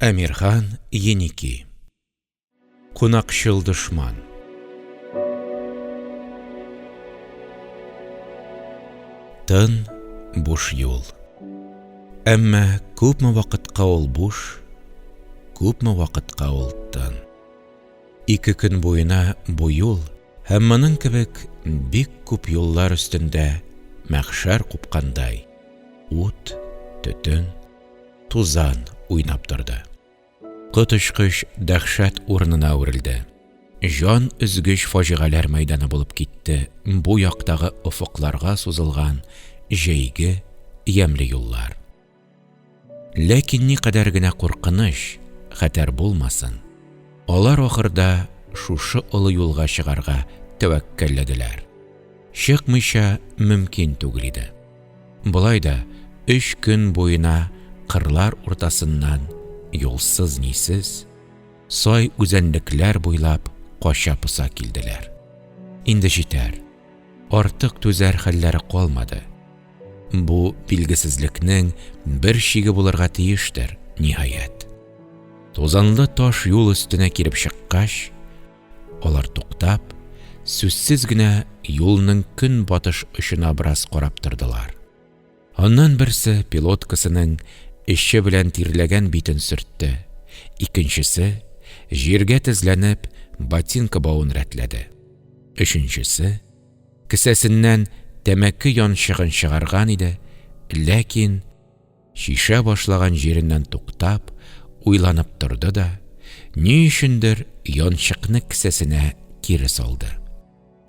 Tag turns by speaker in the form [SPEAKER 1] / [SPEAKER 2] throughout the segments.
[SPEAKER 1] Әмирхан Еники. Кунакчыл дошман. Тын буш юл. Әмма күпме вакытка ул буш, күпме вакытка ул тын. Ике көн буена бу юл һәммәнең кебек бик күп юллар өстендә мәхшәр купкандай, ут, төтен, тузан уйнап торды. Котышкыч дәхшәт урынына үрелде. Жан үзгеч фаҗигаләр мәйданы булып китте бу яктагы офыкларга сузылган җәйге ямьле юллар. Ләкин никадәр генә куркыныч, хәтәр булмасын, алар ахырда шушы олы юлга чыгарга тәвәккәлләделәр. Чыкмыйча мөмкин түгел иде. Болай да 3 көн буена кырлар уртасыннан юлсыз-нисез, сай үзәнлекләр буйлап кача-поса килделәр. Инде җитәр, артык түзәр хәлләре калмады. Бу билгесезлекнең бер чиге булырга тиештер, ниһаять. Тузанлы таш юл өстенә килеп чыккач, алар туктап, сүзсез генә юлның көн батыш очына бераз карап тордылар. Аннан берсе пилоткасының эше белән тирләгән битен сөртте, икенчесе җиргә тезләнеп ботинка бавын рәтләде. Өченчесе кесәсеннән тәмәке янчыгын чыгарган иде, ләкин шиша башлаган җиреннән туктап, уйланып торды да, ни өчендер янчыкны кесәсенә кире салды.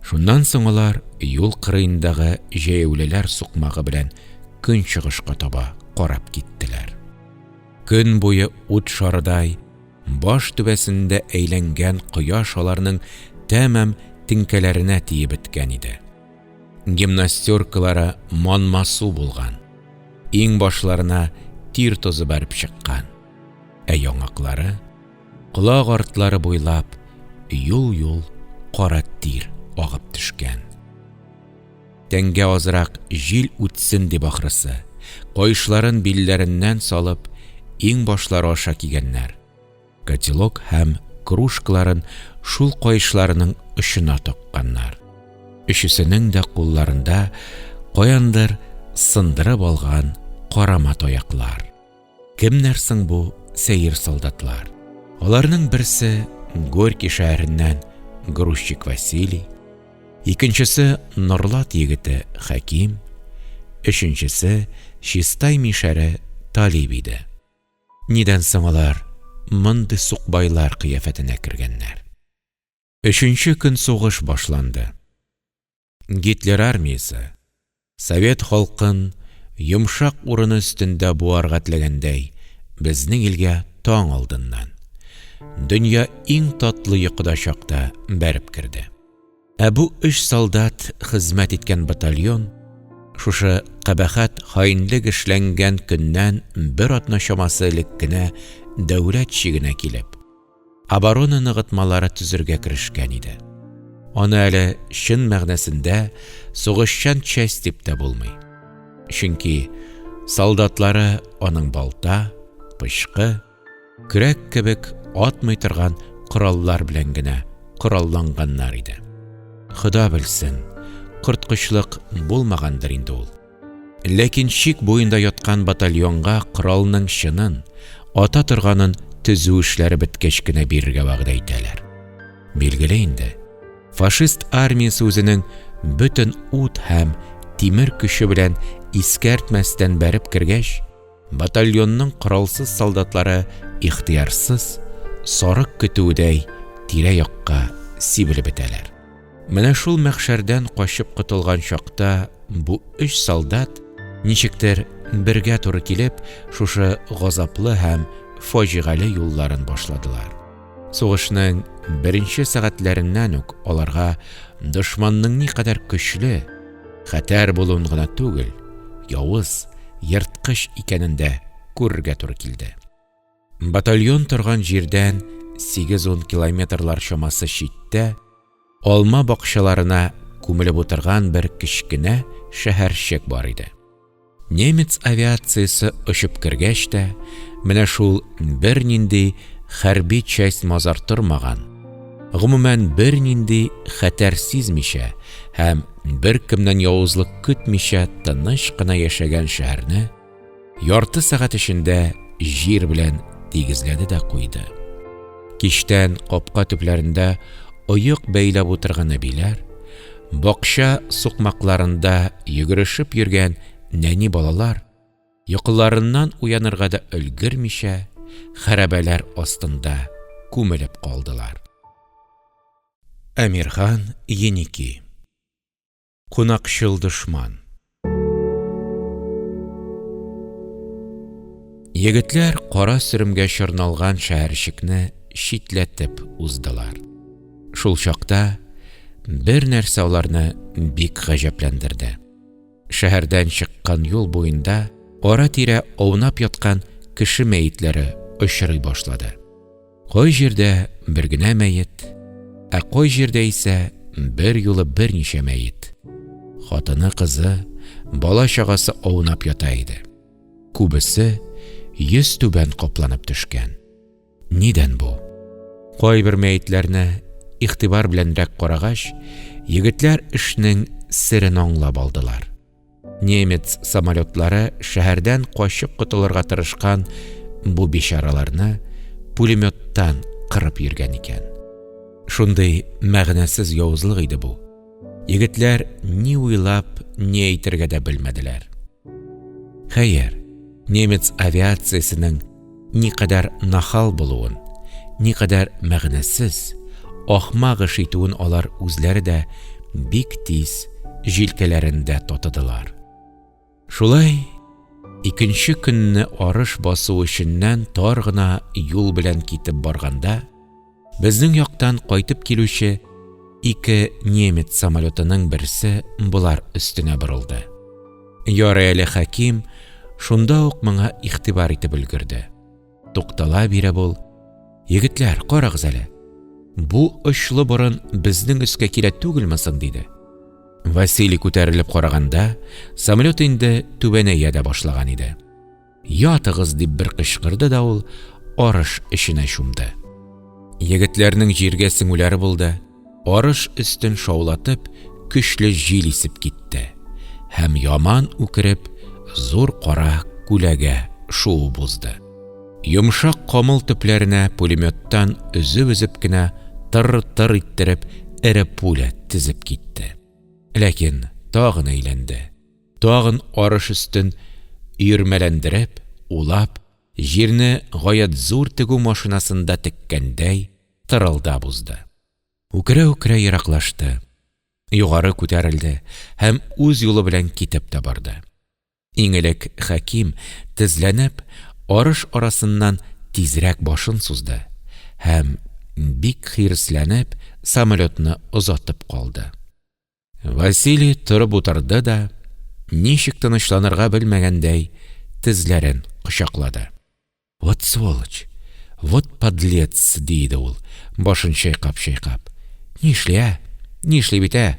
[SPEAKER 1] Шуннан соң алар юл кырыендагы җәяүлеләр сукмагы белән көн чыгышка таба карап киттеләр. Көн буе ут шарыдай баш түбәсендә әйләнгән кояш аларның тәмам тинкәләренә тиеп беткән иде. Гимнастеркалары манмасу булган, иң башларына тир тозы бәреп чыккан, яңаклары, колагы артлары буйлап юл-юл кара тир агып төшкән. Тәнгә азрак җил үтсен дип ахрысы, кайшларын билләреннән салып, иң башлары аша кигәннәр. Котелок һәм кружкаларын шул кайшларының очына такканнар. Өчесенең дә кулларында каяндыр сындырып алган карама таяклар. Кемнәр соң бу сәер солдатлар? Аларның берсе Горький шәһәреннән грузчик Василий, икенчесе Норлат егете Хәким, өченчесе Чистай мишәре Талиб иде. Нидән соң алар мондый сукбайлар кыяфәтенә кергәннәр? 3нче көн сугыш башланды. Гитлер армиясе Совет халкын йомшак урыны өстендә буарга теләгәндәй безнең илгә таң алдыннан дөнья иң татлы йокыда чакта бәреп керде. Бу 3 солдат хезмәт иткән батальон шушы кабахат хаинлек эшләнгән көннән бер атна чамасы элек кенә дәүләт чигенә килеп, оборона ныгытмалары төзергә керешкән иде. Аны әле чын мәгънәсендә сугышчан часть дип тә булмый. Чөнки солдатлары аның балта, пычкы, көрәк кебек атмый торган кораллар белән генә коралланганнар иде. Хода белсен, корткычлык булмагандыр инде ул. Ләкин чик буенда яткан батальонга коралның чынын, ата торганын төзү эшләре беткәч кенә бирергә вәгъдә итәләр. Билгеле инде, фашист армиясе үзенең бөтен ут һәм тимер көче белән искәртмәстән бәреп кергәч, батальонның коралсыз солдатлары ихтыярсыз сарык көтүдәй тирә-якка сибелеп бетәләр. Менә шул мәхшәрдән качып котылган чакта бу 3 солдат ничектер бергә туры килеп, шушы газаплы һәм фаҗигале юлларын башладылар. Сугышның беренче сәгатьләреннән үк аларга дошманның никадәр көчле, хәтәр булуын гына түгел, явыз, йырткыч икәнен дә күрергә туры килде. Батальон торган җирдән 8-10 километрлар чамасы читтә алма бакчаларына күмелеп утырган бер кечкенә шәһәрчек бар иде. Немец авиациясы ұшып кергәч тә, менә шул бернинди хәрби часть мазар тормаган, гомумән бернинди хәтәр сизмичә һәм беркемнән явызлык көтмичә тыныч кына яшәгән шәһәрне ярты сәгать эчендә җир белән тигезләде дә куйды. Киштән капка төпләрендә оек бәйләп утырган әбиләр, бакча сукмакларында йөгерешеп йөргән нәни балалар, йокыларыннан уянырга да өлгермичә, хәрабәләр астында күмелеп калдылар. Әмирхан Еники. Кунакчыл дошман. Егетләр кара сөремгә чорналган шәһәрчекне читләтеп уздылар. Шул чакта бер нәрсә аларны бик гаҗәпләндерде. Шәһәрдән чыккан юл буенда ара-тирә аунап яткан кеше мәетләре очрый башлады. Кай җирдә бер генә мәет, ә кай җирдә исә бер юлы берничә мәет. Хатыны, кызы, бала-чагасы аунап ята иде. Күбесе йөз түбән капланып төшкән. Нидән бу? Кайбер мәетләрне игътибар беләнрәк карагач, егетләр эшнең серен аңлап алдылар. Немец самолетлары шәһәрдән качып котылырга тырышкан бу бичараларны пулеметтан кырып йөргән икән. Шундый мәгънәсез явызлык иде бу. Егетләр ни уйлап, ни әйтергә дә белмәделәр. Хәер, немец авиациясының никадәр нахал булуын, никадәр мәгънәсез, ахмак эш итүен алар үзләре дә бик тиз җилкәләрендә татыдылар. Шулай, икенче көнне арыш басу эшеннән тар гына юл белән китеп барганда, безнең яктан кайтып килүче ике немец самолетының берсе булар өстенә борылды. Ярый әле Хәким шунда ук моңа игътибар итеп өлгерде. Туктала бирә бул. Егетләр, карагыз әле. Бу очлы борын безнең өскә килә түгелме соң, диде. Василий күтәрелеп караганда, самолет инде түбәнәя дә башлаган иде. Ятыгыз, дип бер кычкырды да ул арыш эшенә чумды. Егетләрнең җиргә сеңүләре булды. Арыш өстен шаулатып, көчле җил исеп китте. Һәм яман үкереп, зур кара күләгә шуу бузды. Йомшак камыл төпләренә пулеметтан өзеп кенә тыр-тыр иттереп эре пуля тизеп китте. Ләкин тагын әйләнде. Тагын арыш өстен йөрмәләндереп, улап, җирне гаять зур тегү машинасында теккәндәй тырылда бузды. Үкерә-үкерә ераклашты. Югары күтәрелде һәм үз юлы белән китеп тә барды. Иң элек Хәким тезләнеп, арыш арасыннан тизрәк башын сузды һәм бик хирсләнеп самолетны озатып калды. Василий торып утырды да, ничек тынычланырга белмәгәндәй, тезләрен кочаклады. «Вот сволочь! Вот подлец!» диде ул, башын чайкап-чайкап. «Нишли, нишли бит, ә?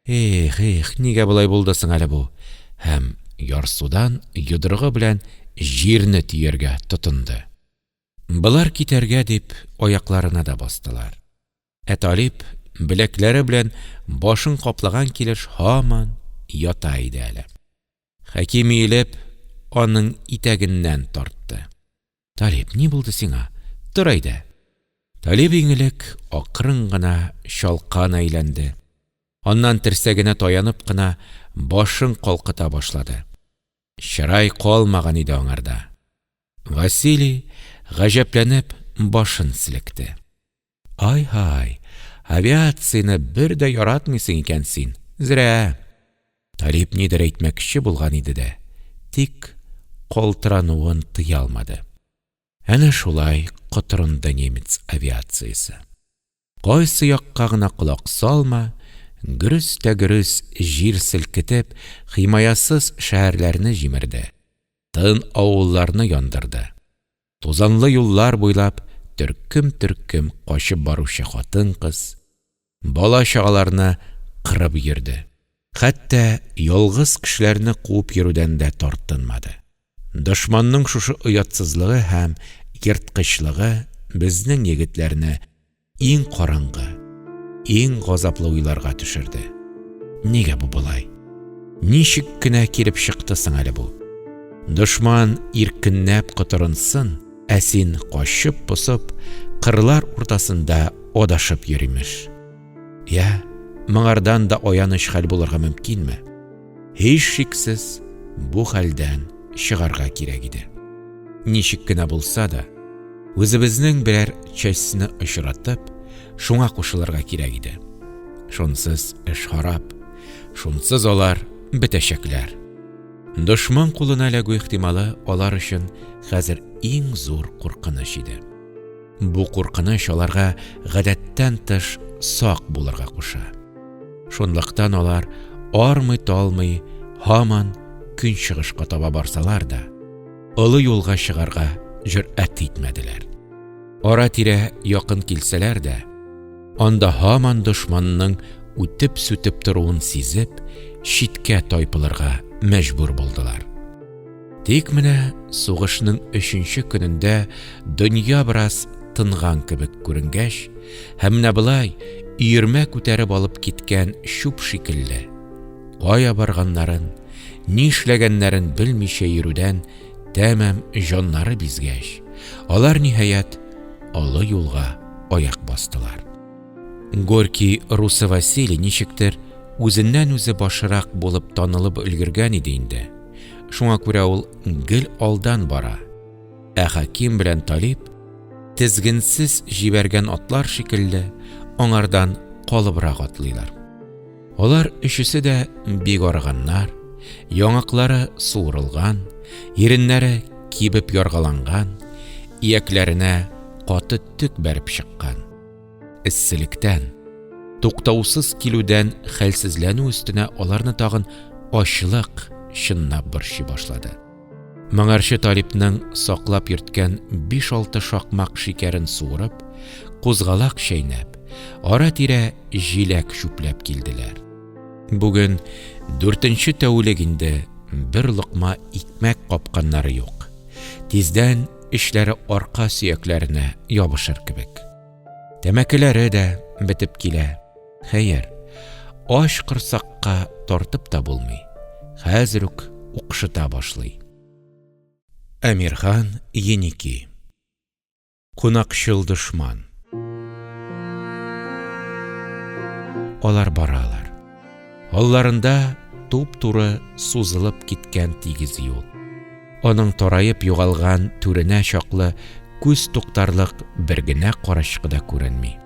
[SPEAKER 1] Эх, нигә болай булды соң әле бу?» Һәм ярсудан йодрыгы белән җирне тияргә тотынды. Булар китәргә дип аякларына да бастылар. Талип беләкләре белән башын каплаган килеш һаман ята иде әле. Хәким иелеп, аның итәгеннән тартты. «Талип, ни булды сиңа? Тор әйдә!» Талип иңелек акрын гына шалкан әйләнде. Аннан терсәгенә таянып кына башын калкыта башлады. Чырай калмаган иде аңарда. Василий гаҗәпләнеп башын селекте. «Ай-һай, авиацияны бер дә яратмыйсың икән син, зрә!» Талип нидер әйтмәкче булган иде дә, тик калтырануын тыя алмады. Әнә шулай котырынды немец авиациясы. Кайсы якка гына колак салма, гөрес-тәгөрес җир селкетеп, химаясыз шәһәрләрне җимерде. Тын авылларны яндырды. Тузанлы юллар буйлап төркем качып баручы хатын-кыз, бала-чагаларны кырып йөрде. Хәтта ялгыз кешеләрне куып йөрүдән дә тартынмады. Дошманның шушы оятсызлыгы һәм ерткычлыгы безнең егетләрне иң караңгы, иң газаплы уйларга төшерде. Нигә бу болай? Ничек кенә килеп чыкты соң әле бу? Дошман иркенләп котырынсын, ә син качып-посып, кырлар уртасында адашып йөримеш. Я, моңардан да аяныч хәл булырга мөмкинме? Һич шиксез, бу хәлдән чыгарга кирәк иде. Ничек кенә булса да, үзебезнең берәр частьне очратып, шуңа кушылырга кирәк иде. Шунсыз эш харап, шунсыз алар бетәчәкләр. Дошман кулына эләгү ихтималы алар өчен хәзер иң зур куркыныч иде. Бу куркыныч аларга гадәттән тыш сак булырга куша. Шунлыктан алар армый-талмый һаман көнчыгышка таба барсалар да, олы юлга чыгарга җөрьәт итмәделәр. Ара-тирә якын килсәләр дә, анда һаман дошманның үтеп-сүтеп торуын сизеп, читкә тайпылырга мәҗбүр булдылар. Тик менә сугышның 3нче көнендә дөнья бераз тынган кебек күренгәч, һәм менә болай өермә күтәреп алып киткән чүп шикелле, кая барганнарын, ни эшләгәннәрен белмичә йөрүдән тәмам җаннары бизгәч, алар ниһаять олы юлга аяк бастылар. Горький русы Василий ничектер үзеннән үзе башырак булып танылып өлгергән иде инде. Шуңа күрә ул гел алдан бара. Ә Хаким белән Талип тезгенсез җибәргән атлар шикелле аңардан калыбрак атлыйлар. Алар өчесе дә бик арыганнар, яңаклары суырылган, иреннәре кибеп яргаланган, иякләренә каты төк бәреп чыккан. Эсселектән, туктаусыз килүдән хәлсезләнү өстенә аларны тагын ачлык чынлап борчый башлады. Моңарчы Талипның саклап йөрткән 5-6 шакмак шикәрен суырып, кузгалак чәйнәп, ара-тирә җиләк чүпләп килделәр. Бүген 4нче тәүлек инде бер лыкма икмәк капканнары юк. Тиздән эшләре арка сөякләренә ябышыр кебек. Тәмәкеләре дә бетеп килә. Хәер, аш кырсакка тартып та булмый. Хәзер үк укшыта башлый. Әмирхан Еники. Кунакчыл дошман. Алар баралар. Алларында туп-туры сузылып киткән тигез юл. Аның тарайып югалган түренә чаклы күз туктарлык бер генә карашкы да күренми.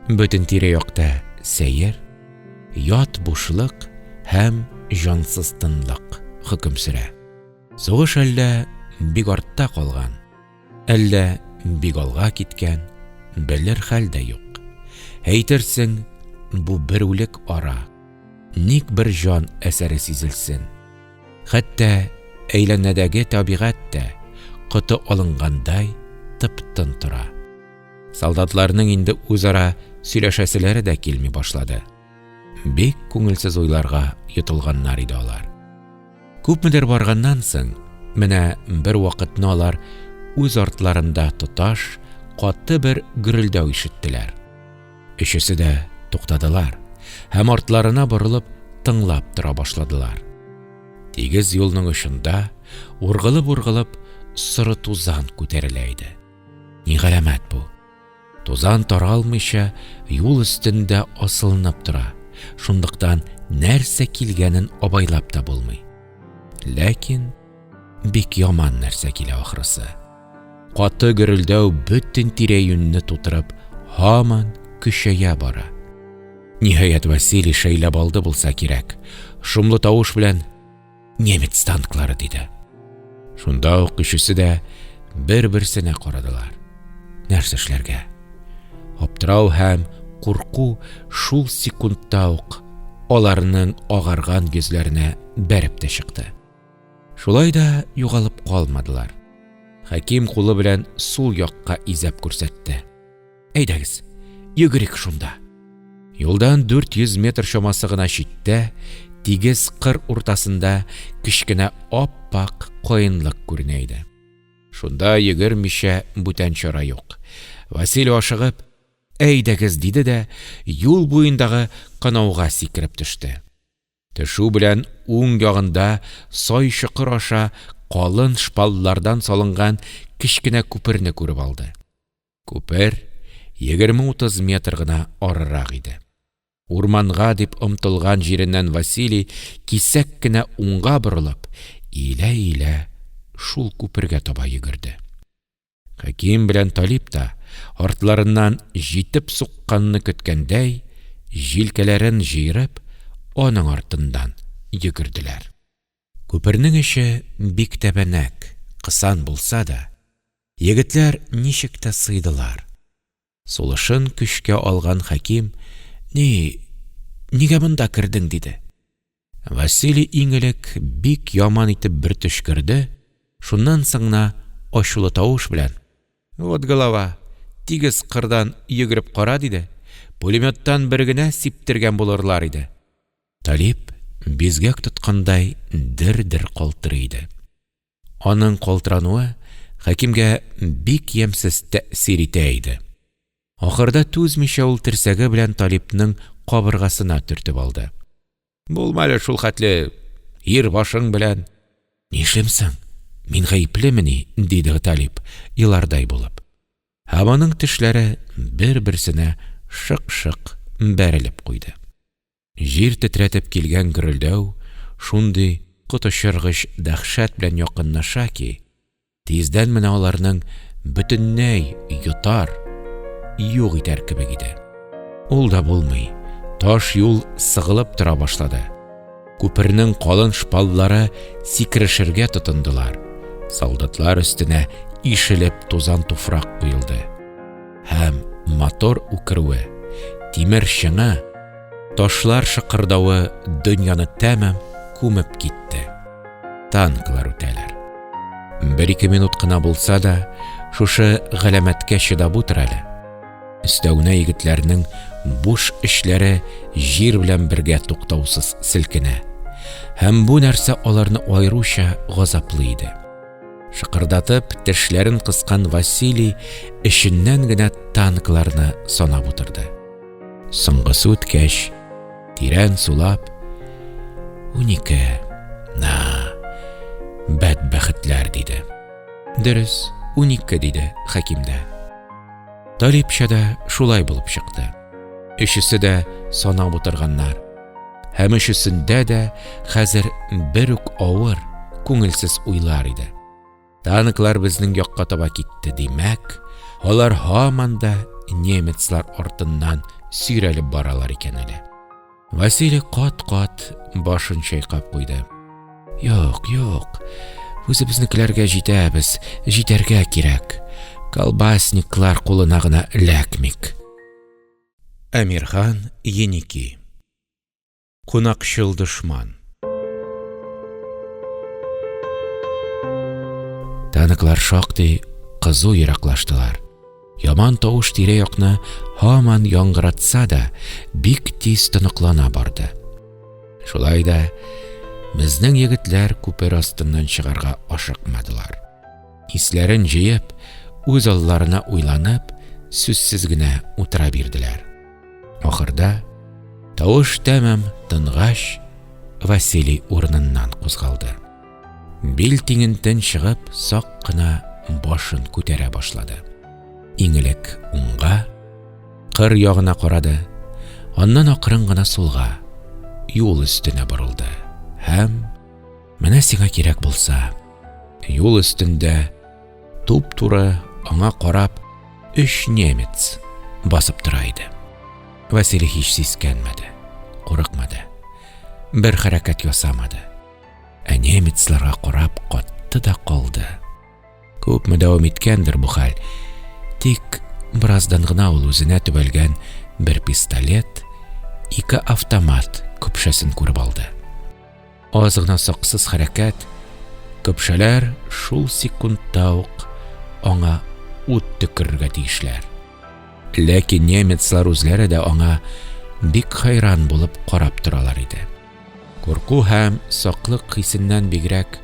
[SPEAKER 1] Бөтен тирә-якта сәер, ят бушлык һәм җансыз тынлык хөкем сөрә. Сугыш әллә бик артта калган, әллә бик алга киткән, белер хәл дә юк. Әйтерсең, бу бер үлек ара, ник бер җан әсәре сизелсен. Хәтта әйләнәдәге табигать тә коты алынгандай тып-тын тора. Солдатларның инде үзара сөйләшәселәре дә килми башлады. Бик күңелсез уйларга йотылганнар иде алар. Күпмедер барганнан соң, менә бер вакытны алар үз артларында тоташ, каты бер гөрелдәү ишеттеләр. Өчесе дә туктадылар һәм артларына борылып тыңлап тора башладылар. Тигез юлның очында ургылып-ургылып сыры тузан күтәрелә иде. Ни галәмәт бу? Тузан таралмыйча юл өстендә асылынып тора. Шундыктан нәрсә килгәнен абайлап та булмый. Ләкин бик яман нәрсә килә ахрысы. Каты гөрелдәү бөтен тирә-юньне тутырып, һаман көчәя бара. Ниһаять Василий шәйләп алды булса кирәк. Шумлы тавыш белән: "Немец танклары" диде. Шунда ук өчесе дә бер-берсенә карадылар. Нәрсә эшләргә? Аптырау һәм курку шул секундта ук аларның агарган йөзләренә бәреп тә чыкты. Шулай да югалып калмадылар. Хаким кулы белән сул якка изәп күрсәтте. "Әйдәгез, йөгерик шунда." Юлдан 400 метр чамасы гына читтә тигез кыр уртасында кичкенә аппак каенлык күренә иде. Шунда йөгермичә бүтән чара юк. Василий ашыгып, әйдәгез диде дә, юл буендагы канауга сикереп төште. Төшү белән уң ягында сай чокыр аша калын шпаллардан салынган кичкенә күперне күреп алды. Күпер 20-30 метр гына арырак иде. Урманга дип омтылган җиреннән Василий кисәк кенә уңга борылып, илә-илә шул күпергә таба йөгерде. Хәким белән Талип та артларыннан җитеп сукканны көткәндәй, җилкәләрен җыерып, аның артыннан йөгерделәр. Күпернең эче бик тәбәнәк, кысан булса да, егетләр ничек тә сыйдылар. Сулышын көчкә алган Хәким: «Нигә монда кердең?» диде. Василий иңелек бик яман итеп бер төшкерде, шуннан соңна ачулы тавыш белән: «Вот голова, тигез кырдан йөгереп кара» диде. «Пулеметтан бер генә сиптергән булырлар иде». Талип бизгәк тоткандай дер-дер калтырый иде. Аның калтырануы Хәкимгә бик ямьсез тәэсир итә иде. Ахырда түзмичә ул терсәге белән Талипның кабыргасына төртеп алды. «Булмалы шул хәтле, ир башың белән». «Нишлемсең? Мин гаеплемени?» диде Талип, илардай булып. Һәм аның тешләре бер-берсенә шык-шык бәрелеп куйды. Җир тетрәтеп килгән гөрелдәү шундый коточыргыч дәһшәт белән якынлаша ки, тиздән менә аларның бөтенләй йотар, юк итәр кебек иде. Ул да булмый. Таш юл сыгылып тора башлады. Күпернең калын шпаллары сикерешергә тотындылар. Солдатлар өстенә ишелеп тузан туфрак куелды. Һәм мотор үкерүе, тимер шыңы, ташлар шыкырдавы дөньяны тәмам күмеп китте. Танклар үтәләр. 1-2 минут кына булса да, шушы галәмәткә чыдап утыр әле. Өстәүнә егетләрнең буш эшләре җир белән бергә туктаусыз селкенә. Һәм бу нәрсә аларны айруча газаплы иде. Шыкырдатып тешләрен кыскан Василий эшеннән генә танкларны санап утырды. Соңгысы үткәч, тирән сулап: «12, бәдбәхетләр» диде. «Дөрес, 12» диде Хәким дә. Талипча да шулай булып чыкты. Өчесе дә санап утырганнар. Һәм өчесендә дә хәзер бер үк авыр, күңелсез уйлар иде. Танклар безнең якка таба китте, димәк, алар һаман да немецлар артыннан сөйрәлеп баралар икән әле. Василий кат-кат башын чайкап куйды. «Юк, үзебезнекеләргә җитәбез, җитәргә кирәк. Колбасниклар кулына гына эләкмик». Әмирхан Еники. Кунакчыл дошман. Танклар шактый кызу ераклаштылар. Яман тавыш тирә-якны һаман яңгыратса да, бик тиз тыныклана барды. Шулай да безнең егетләр күпер астыннан чыгарга ашыкмадылар. Исләрен җыеп, үз алларына уйланып, сүзсез генә утыра бирделәр. Ахырда тавыш тәмам тынгач, Василий урыныннан кузгалды. Бил тиңентен чыгып, сак кына башын күтәрә башлады. Иңелек уңга, кыр ягына карады, аннан акрын гына сулга, юл өстенә борылды. Һәм менә сиңа кирәк булса, юл өстендә туп-туры аңа карап 3 немец басып тора иде. Василий һич сискәнмәде, курыкмады, бер хәрәкәт ясамады. Ә немецларга карап катты да калды. Күпме дәвам иткәндер бу хәл. Тик бераздан гына ул үзенә төбәлгән бер пистолет, 2 автомат көпшәсен күреп алды. Аз гына саксыз хәрәкәт, көпшәләр шул секундта ук аңа ут төкерергә тиешләр. Ләкин немецлар үзләре дә аңа бик хайран булып карап торалар иде. Курку һәм саклык хисеннән бигрәк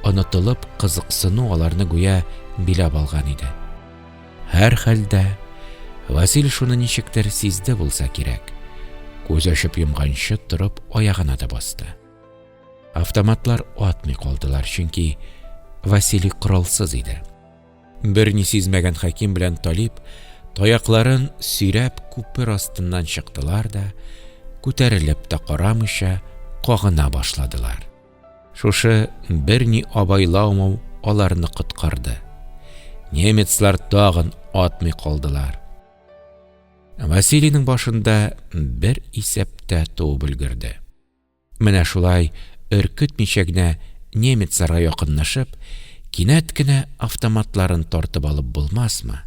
[SPEAKER 1] онытылып кызыксыну аларны гүя биләп алган иде. Һәр хәлдә Василий шуны ничектер сизде булса кирәк. Күз ачып йомганчы торып аягына да басты. Автоматлар атмый калдылар, чөнки Василий коралсыз иде. Берни сизмәгән Хәким белән Талип таякларын сөйрәп күпер астыннан чыктылар да, күтәрелеп тә карамыйча кагына башладылар. Шушы берни абайламау аларны коткарды. Немецлар тагын атмый калдылар. Василийның башында бер исәптә туып өлгерде. Менә шулай өркетмичә генә немецларга якынлашып, кинәт кенә автоматларын тартып алып булмасмы?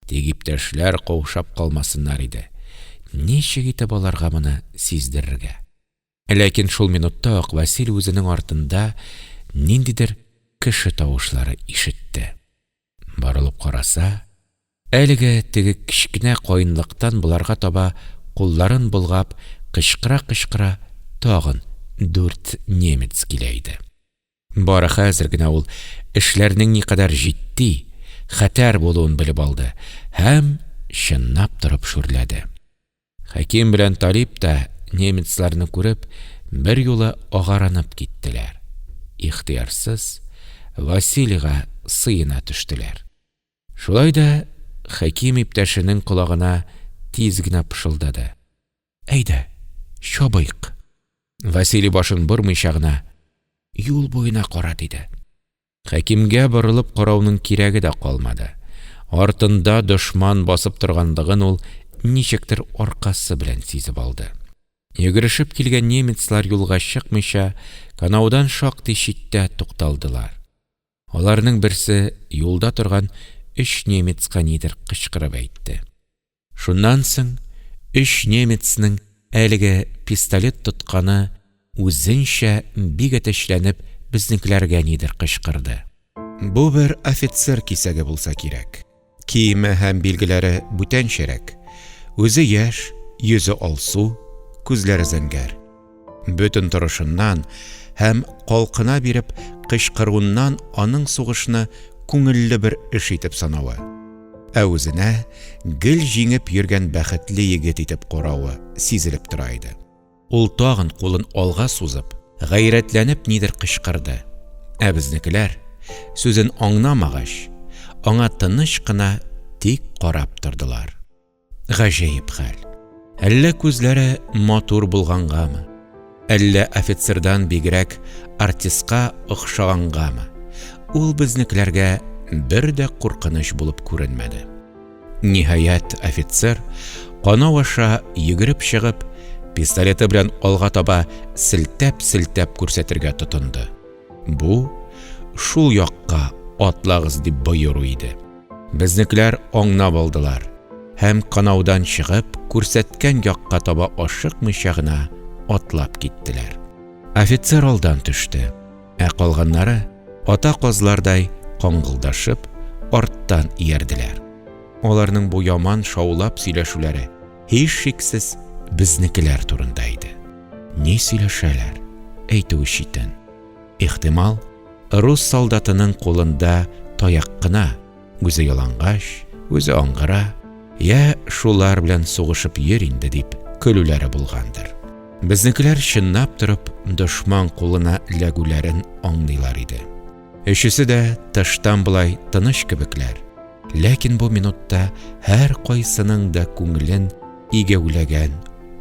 [SPEAKER 1] Тик иптәшләр каушап калмасыннар иде. Ничек итеп аларга моны сиздерергә? Ләкин шул минутта ук Василий үзенең артында ниндидер кеше тавышлары ишетте. Барылып караса, әлеге теге кичкенә каенлыктан буларга таба кулларын болгап, кычкыра-кычкыра тагын 4 немец килә иде. Бары хәзер генә ул эшләрнең никадәр җитди, хәтәр булуын белеп алды һәм чынлап торып шүрләде. Хәким белән Талип та немецларны күреп, бер юлы агаранып киттеләр. Ихтыярсыз Василийга сыена төштеләр. Шулай да Хәким иптәшенең колагына тиз генә пышылдады: «Әйдә, чабыйк!» Василий башын бормыйча гына: «Юл буена кара» диде. Хәкимгә борылып карауның кирәге дә калмады. Артында дошман басып торгандыгын ул ничектер аркасы белән сизеп алды. Йөгерешеп килгән немецлар юлга чыкмыйча, канаудан шактый читтә тукталдылар. Аларның берсе юлда торган 3 немецка нидер кычкырып әйтте. Шуннан соң 3 немецның әлеге пистолет тотканы үзенчә бик әтәчләнеп безнекеләргә нидер кычкырды. Бу бер офицер кисәге булса кирәк. Киеме һәм билгеләре бүтәнчәрәк. Үзе яшь, йөзе алсу, күзләре зәңгәр. Бөтен торышыннан һәм калкына биреп кычкыруыннан аның сугышны күңелле бер эш итеп санавы. Ә үзенә гел җиңеп йөргән бәхетле егет итеп каравы сизелеп тора иде. Ул тагын кулын алга сузып, гайрәтләнеп нидер кычкырды. Ә безнекеләр сүзен аңламагач, аңа тыныч кына тик карап тордылар. Гаҗәеп хәл. Әллә күзләре матур булгангамы? Әллә офицердан бигрәк артистка охшагангамы? Ул безнекеләргә бер дә куркыныч булып күренмәде. Ниһаять офицер канау аша йөгереп чыгып, пистолеты белән алга таба селтәп-селтәп күрсәтергә тотынды. Бу шул якка атлагыз дип боеру иде. Безнекеләр аңлап алдылар һәм канаудан чыгып, күрсәткән якка таба ашыкмыйча гына атлап киттеләр. Офицер алдан төште, ә калганнары ата казлардай каңгылдашып арттан иярделәр. Аларның бу яман шаулап сөйләшүләре һич шиксез безнекеләр турында иде. Ни сөйләшәләр? Әйтү ишетен. Ихтимал, рус солдатының кулында таяк кына, үзе ялангач, үзе аңгыра, я шулар белән сугышып йөр инде дип көлүләре булгандыр. Безнекеләр чынлап торып дошман кулына ләгүләрен аңлыйлар иде. Өчесе дә тыштан булай тыныч кебекләр. Ләкин бу минутта һәр кайсының да күңелен игәүләгән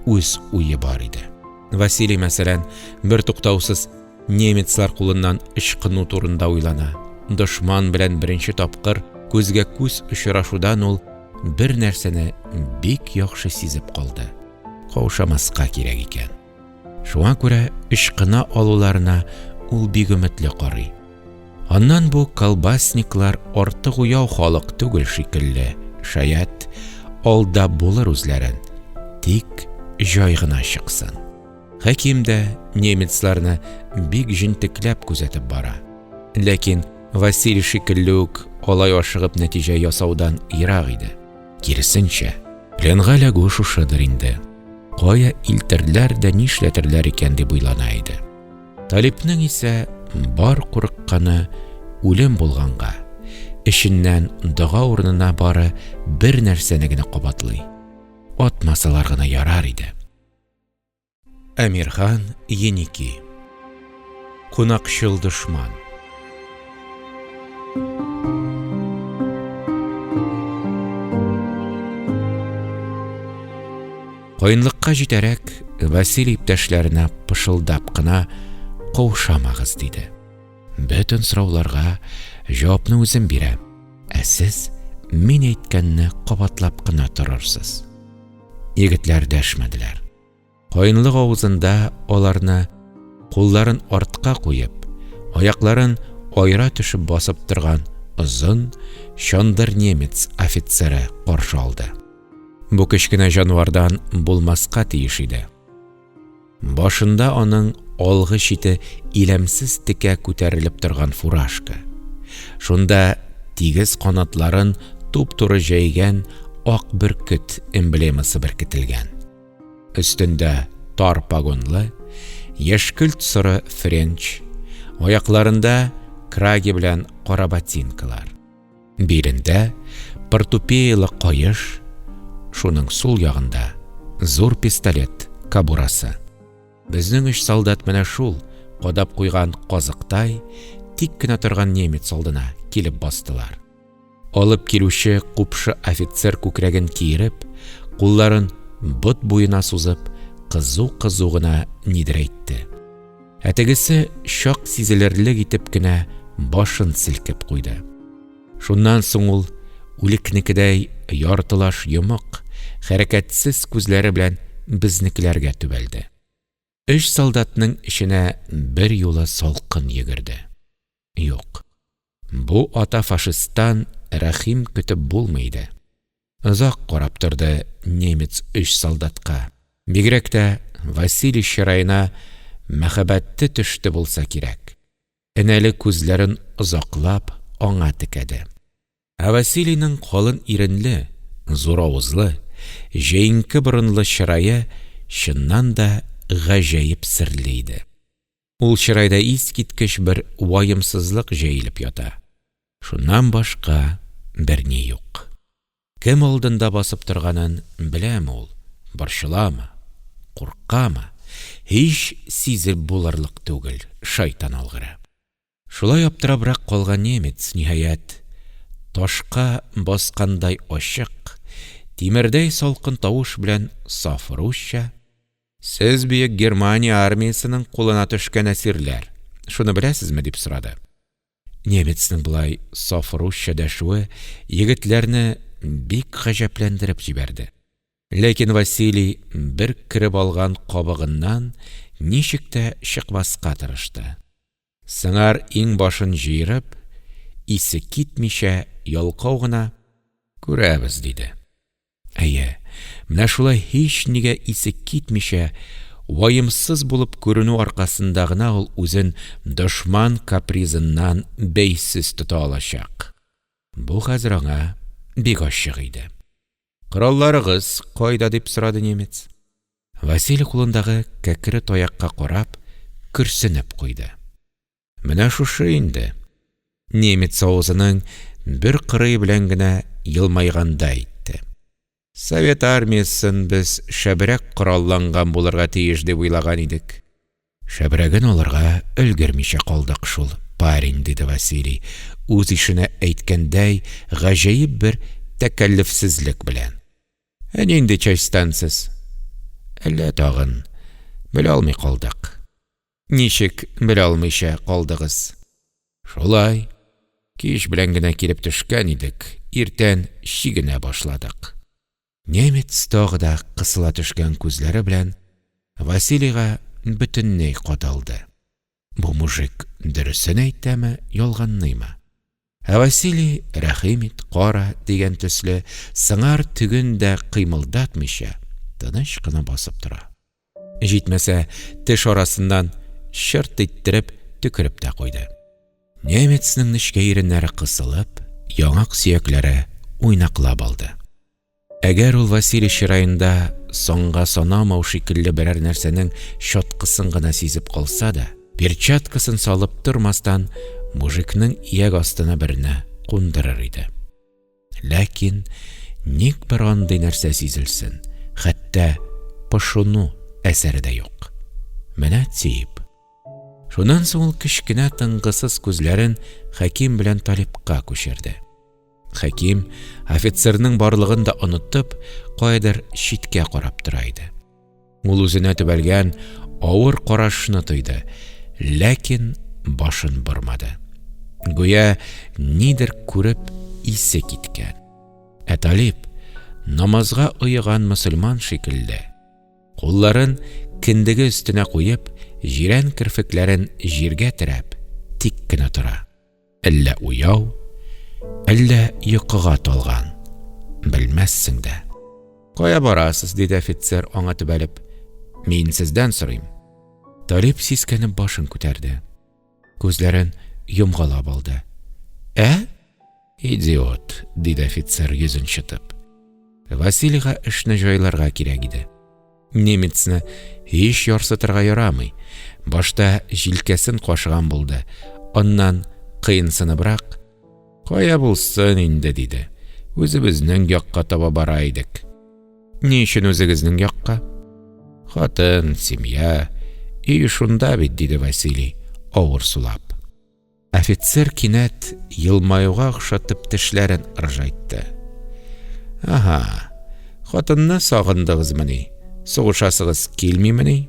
[SPEAKER 1] үз уе бар иде. Василий мәсәлән бер туктаусыз немецлар кулыннан ычкыну турында уйлана. Дошман белән беренче тапкыр күзгә күз очрашудан ул бер нәрсәне бик яхшы сизеп калды. Каушамаска кирәк икән. Шуңа күрә ычкына алуларына ул бик өметле карый. Аннан бу колбасниклар артык уяу халык түгел шикелле, шаят алда булыр үзләрен, тик җай гына чыксын. Хәким дә немецларны бик җентекләп күзәтеп бара. Ләкин Василий шикелле үк алай ашыгып нәтиҗә ясаудан ерак иде. Киресенчә, пленга ләгү шушыдыр инде. кая илтерләр дә нишләтерләр икән дип уйлана иде. Талипнең исә бар курыкканы үлем булганга, эшеннән дога урынына бары бер нәрсәне генә кабатлый: атмасалар гына ярар иде. Әмирхан Еники. Кунакчыл дошман. Кыенлыкка җитәрәк, Василий иптәшләренә пышылдап кына: «Каушамагыз», диде. «Бөтен сорауларга җавапны үзем бирәм, ә сез мин әйткәнне кабатлап кына торырсыз». Егетләр дәшмәделәр. Кыенлык авызында аларны кулларын артка куеп, аякларын айра төшеп басып торган озын, чандыр немец офицеры каршы алды. Бу кечкенә җанвардан булмаска тиеш иде. Башында аның алгы чите иләмсез текә күтәрелеп торган фуражка. Шунда тигез канатларын туп-туры җәйгән ак бөркет эмблемасы беркетелгән. Өстендә тар погонлы, яшькелт соры френч, аякларында краги белән кара ботинкалар. Билендә портупеялы каеш, шуның сул ягында зур пистолет кабурасы. Безнең 3 солдат менә шул кадап куйган казыктай тик кенә торган немец алдына килеп бастылар. Алып килүче купшы офицер күкрәген киереп, кулларын бот буена сузып, кызу-кызу гына нидер әйтте. Тегесе шак сизелерлек итеп кенә башын селкеп куйды. Шуннан соң ул үлекнекедәй яртылаш йомык, хәрәкәтсез күзләре белән безнекеләргә төбәлде. 3 солдатның эченә бер юлы салкын йөгерде. Юк, бу ата фашисттан рәхим көтеп булмый. Озак карап торды немец 3 солдатка. Бигрәк тә Василий чырайына мәхәббәте төште булса кирәк. Энәле күзләрен озаклап аңа текәде. Ә Василийның калын иренле, зур авызлы, җәенке борынлы чырае чыннан да гаҗәеп серле иде. Ул чырайда искиткеч бер ваемсызлык җәелеп ята. Шуннан башка берни юк. Кем алдында басып торганын беләме ул? Борчыламы? Куркамы? Һич сизеп булырлык түгел, шайтан алгыры. Шулай аптырабрак калган немец ниһаять ташка баскандай ачык, тимердәй салкын тавыш белән саф русча: «Сез бөек Германия армиясының кулына төшкән әсирләр, шуны беләсезме?» дип сорады. Немецның булай саф русча дәшүе егетләрне бик гаҗәпләндереп җибәрде. Ләкин Василий бер киреп алган кабыгыннан ничек тә чыкмаска тырышты. Сыңар иң башын җыерып, исе китмичә ялкау гына: «Күрәбез», диде. Әйе, менә шулай һич нигә исе китмичә, ваемсыз булып күренү аркасында гына ул үзен дошман капризыннан бәйсез тота алачак. Бу хәзер аңа бик ачык иде. «Коралларыгыз кайда?» дип сорады немец. Василий кулындагы кәкре таякка карап, көрсенеп куйды. «Менә шушы инде». Немец авызының бер кырые белән генә елмайганда әйтте. «Совет армиясын без шәбрәк коралланган булырга тиеш дип уйлаган идек. Шәбрәген алырга өлгермичә калдык шул, парень», диде Василий, үз ишенә әйткәндәй гаҗәеп бер тәкәллефсезлек белән. «Нинди частьтансыз?» «Әллә тагын белә алмый калдык». «Ничек белә алмыйча калдыгыз?» «Шулай, кич белән генә килеп төшкән идек, иртән чигенә башладык». Немец тагы да кысыла төшкән күзләре белән Василийга бөтенләй кадалды. Бу мужик дөресен әйтәме, ялганлыймы? Ә Василий рәхим ит, кара дигән төсле сыңар түген дә кыймылдатмыйча тыныч кына басып тора. Җитмәсә, теш арасыннан шырт иттереп төкереп тә куйды. Немецның нечкә иреннәре кысылып, яңак сөякләре уйнаклап алды. Әгәр ул Василий чыраенда соңга санамау шикелле берәр нәрсәнең чаткысын гына сизеп калса да, перчаткасын салып тормастан мужикның ияк астына берне кундырыр иде. Ләкин ник бер андый нәрсә сизелсен, хәтта пошыну әсәре дә юк. Менә тип. Шуннан соң ул кечкенә тынгысыз күзләрен Хәким белән Талипка күчерде. Хәким, офицерның барлыгын да онытып, кайдыр читкә карап тора иде. Ул үзенә төбәлгән авыр карашны тойды, ләкин башын бормады. Гүя нидер күреп исе киткән. Ә Талип, намазга уйган мөселман шикелле, кулларын киндеге өстенә куеп, җирән кирфекләрен җиргә терәп, тик кенә тора. Әллә уяу, әллә йокыга талган, белмәссең дә. Кая барасыз, диде офицер аңа төбәлеп. Мин сездән сорыйм. Талип сискәнеп башын күтәрде. Күзләрен йомгалап алды. Идиот, диде офицер йөзен чытып. Василийга эшне җайларга кирәк иде. Немецны һич ярсытырга ярамый. Башта җилкәсен кашыган булды. Аннан кыенсыныбрак: «Кая булсын инде», диде. «Үзебезнең якка таба бара идек». «Ни өчен үзегезнең якка?» «Хатын, семья, өй шунда бит», диде Василий, авыр сулап. Офицер кинәт елмаюга охшатып тешләрен ыржайтты. «Аха, хатынны сагындыгызмыни? Сугышасыгыз килмимени?»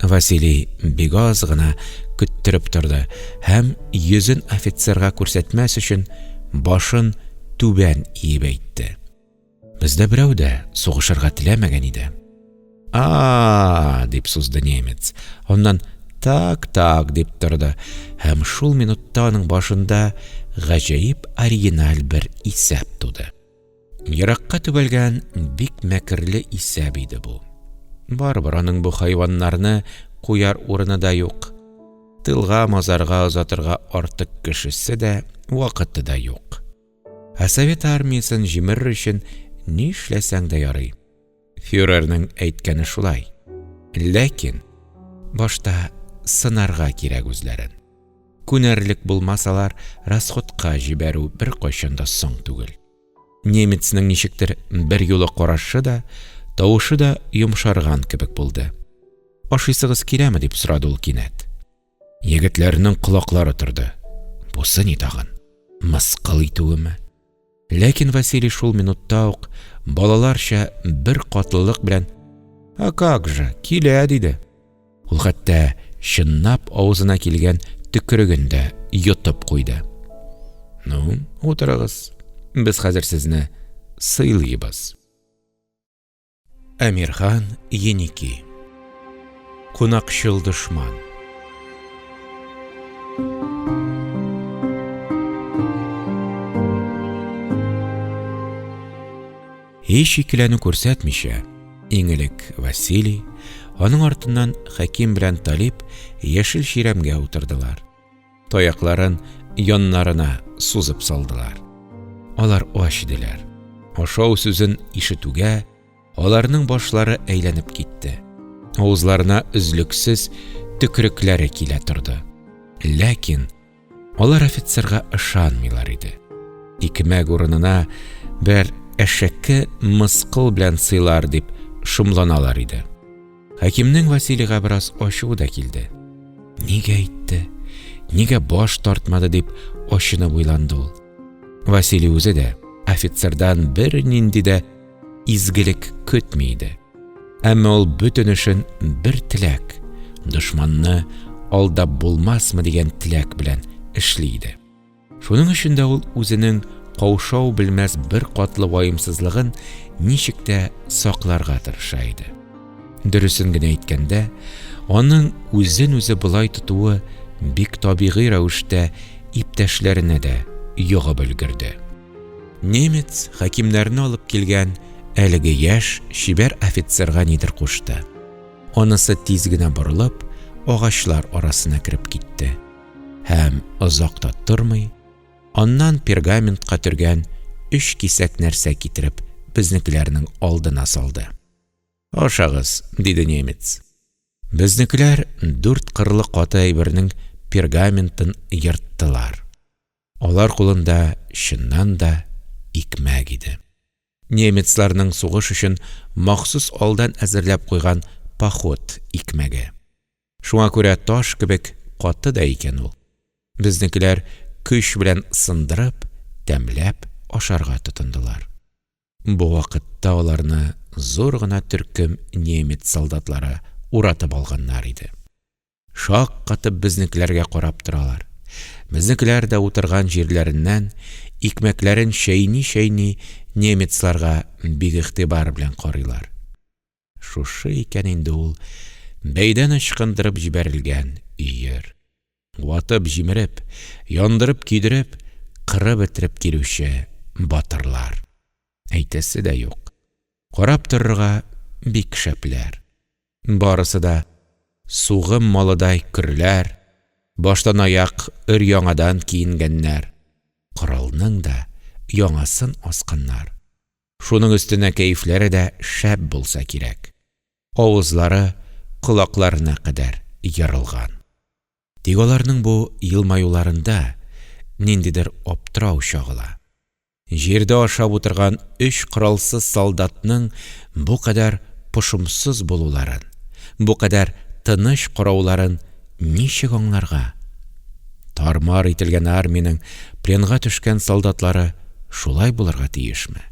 [SPEAKER 1] Василий бик аз гына көттереп торды һәм йөзен офицерга күрсәтмәс өчен башын түбән иеп әйтте. «Бездә берәү дә сугышырга теләмәгән иде». Дип сузды немец. Оннан так дип торды һәм шул минутта аның башында гаҗәеп оригиналь бер исәп туды. Еракка төбәлгән бик мәкерле исәп иде бу. Барыбер аның бу хайваннарны куяр урыны да юк. Тылга мазарга озатырга артык кешесе дә, вакыты да юк. Ә Совет армиясын җимер өчен ни эшләсәң дә ярый. Фюрерның әйткәне шулай. Ләкин башта сынарга кирәк үзләрен. Күнәрлек булмасалар, расходка җибәрү бер кайчан да соң түгел. Немецның ничектер бер юлы карашы да, тавышы да йомшарган кебек булды. «Ашыйсыгыз киләме?» дип сорады ул кинәт. Егетләрнең колаклары торды. Бусы ни тагын? Мыскыл итүеме? Ләкин Василий шул минутта ук балаларча бер катлылык белән: «А как же, килә», диде. Ул хәтта чыннап авызына килгән төкереген дә йотып куйды. «Ну, утырыгыз. Без хәзер сезне сыйлыйбыз». Әмирхан Еники. Кунакчыл дошман. Һич икеләнү күрсәтмичә, иң элек Василий, аның артыннан Хәким белән Талип яшел чирәмгә утырдылар. Таякларын яннарына сузып салдылар. Алар ач иделәр. Ашау сүзен ишетүгә аларның башлары әйләнеп китте. Авызларына үзлексез төкерекләре килә торды. Ләкин алар офицерга ышанмыйлар иде. Икмәк урынына бер әшәккә мыскыл белән сыйлар дип шомланалар иде. Хәкимнең Василийга бераз ачуы да килде. Нигә әйтте, нигә баш тартмады дип ачынып уйланды ул. Василий үзе дә офицердан бер нинди дә изгелек көтми иде. Әмма ул бөтен эшен бер теләк, дошманны алдап булмасмы дигән теләк белән эшли иде. Шуның өчен дә ул үзенең каушау белмәс бер катлы ваемсызлыгын ничек тә сакларга тырыша иде. Дөресен генә әйткәндә, аның үзен үзе булай тотуы бик табигый рәвештә иптәшләренә дә йогып өлгерде. Немец хәкимнәрне алып килгән әлеге яшь чибәр офицерга нидер кушты. Анысы тиз генә борылып, агачлар арасына кереп китте. Һәм озак та тормый, аннан пергаментка төргән 3 кисәк нәрсә китереп безнекеләрнең алдына салды. «Ашагыз», – диде немец. Безнекеләр 4 кырлы каты әйбернең пергаментын йырттылар. Алар кулында чыннан да икмәк иде. Немецларның сугыш өчен махсус алдан әзерләп куйган поход икмәге. Шуңа күрә таш кебек каты да икән ул. Безнекеләр көч белән сындырып, тәмләп ашарга тотындылар. Бу вакытта аларны зур гына төркем немец солдатлары уратып алганнар иде. Шаккатып безнекеләргә карап торалар. Безнекеләр дә утырган җирләреннән икмәкләрен шәйни немецларга бик игътибар белән карыйлар. Шушы икән инде ул бәйдән ычкындырып җибәрелгән өер. Ватып җимереп, яндырып кидереп, кырып бетереп килүче батырлар. Әйтәсе дә юк. Карап торырга бик шәпләр. Барысы да сугым малыдай көрләр, баштан аяк өр-яңадан киенгәннәр. Коралның да яңасын асканнар. Шуның өстенә кәефләре дә шәп булса кирәк. Авызлары колакларына кадәр ярылган. Тик аларның бу елмаюларында ниндидер аптырау чагыла. Җирдә ашап утырган 3 коралсыз солдатның бу кадәр пошымсыз булуларын, бу кадәр тыныч карауларын ничек аңларга? Тармар ителгән армиянең пленга төшкән солдатлары шулай булырга тиешме?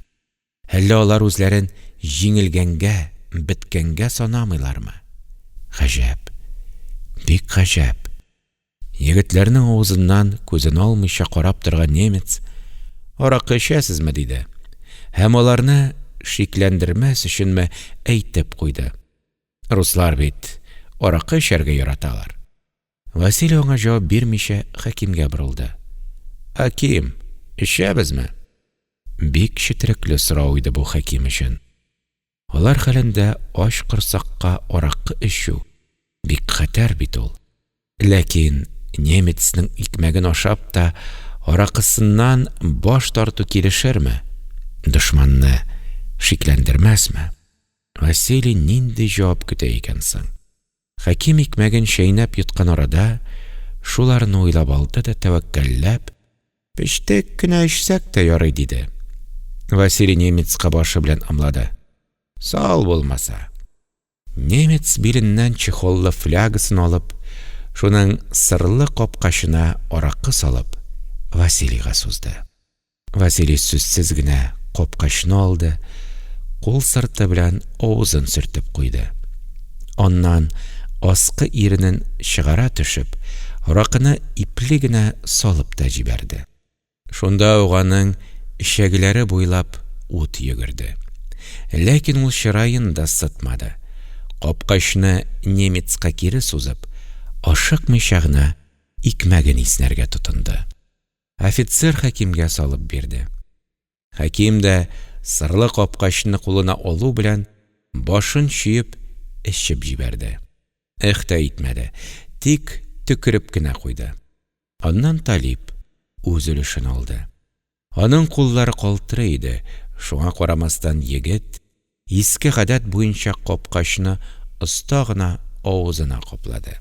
[SPEAKER 1] Әллә алар үзләрен җиңелгәнгә, беткәнгә санамыйлармы? Гаҗәп, бик гаҗәп. Егетләрнең авызыннан күзен алмыйча карап торган немец: «Аракы эчәсезме?» – диде. Һәм аларны шикләндермәс өченме әйтеп куйды: «Руслар бит аракы эчәргә яраталар». Василий аңа җавап бирмичә хакимгә борылды. «Хаким, эчәбезме?» Бик четерекле сорау иде бу хаким өчен. Алар хәлендә ач корсакка аракы эчү бик хәтәр бит ул. Ләкин немецның икмәген ашап та аракысыннан баш тарту килешерме? Дошманны шикләндермәсме? Василий нинди җавап көтә икән соң? Хаким икмәген чәйнәп йоткан арада шуларны уйлап алды да тәвәккәлләп: «Пештек кенә эчсәк тә ярый», – диде. Василий немецка башы белән ымлады: «Сау булмаса». Немец биленнән чехоллы флягасын алып, шуның сырлы капкачына аракы салып, Василийга сузды. Василий сүзсез генә капкачны алды, кул сырты белән авызын сөртеп куйды. Аннан аскы иренен чыгара төшеп, аракыны ипле генә салып та җибәрде. Шунда ук аның ишәгеләре буйлап ут йөгерде. Ләкин ул чыраен да сытмады. Капкачны немецка кире сузып, ашыкмыйча гына икмәген иснәргә тотынды. Офицер хакимгә салып бирде. Хаким дә сырлы капкачны кулына алу белән башын чөеп эчеп җибәрде. Ихта итмәде, тик төкереп кенә куйды. Аннан Талип үз өлешен алды. Аның куллары калтырый иде, шуңа карамастан егет иске гадәт буенча капкачны оста гына авызына каплады.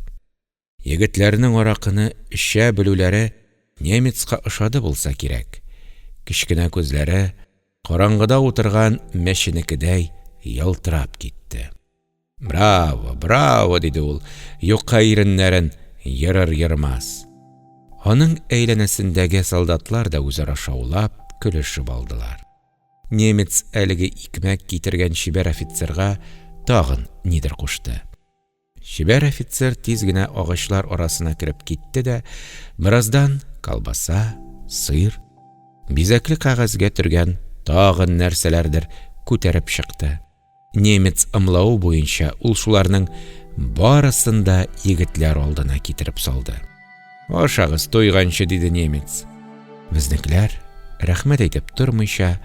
[SPEAKER 1] Егетләрнең аракыны эчә белүләре немецка ошады булса кирәк. Кечкенә күзләре караңгыда утырган мәченекедәй ялтырап китте. «Браво, браво!» – диде ул, юкка иреннәрен йырыр-йырмас. Аның әйләнәсендәге солдатлар да үзара шаулап, көлешеп алдылар. Немец әлеге икмәк китергән чибәр офицерга тагын нидер кушты. Чибәр офицер тиз генә агачлар арасына кереп китте дә, бераздан колбаса, сыр, бизәкле кәгазьгә төргән тагын нәрсәләрдер күтәреп чыкты. Немец ымлау буенча ул шуларның барысын да егетләр алдына китереп салды. «Ашагыз туйганчы», – диде немец. Безнекеләр рәхмәт әйтеп тормыйча,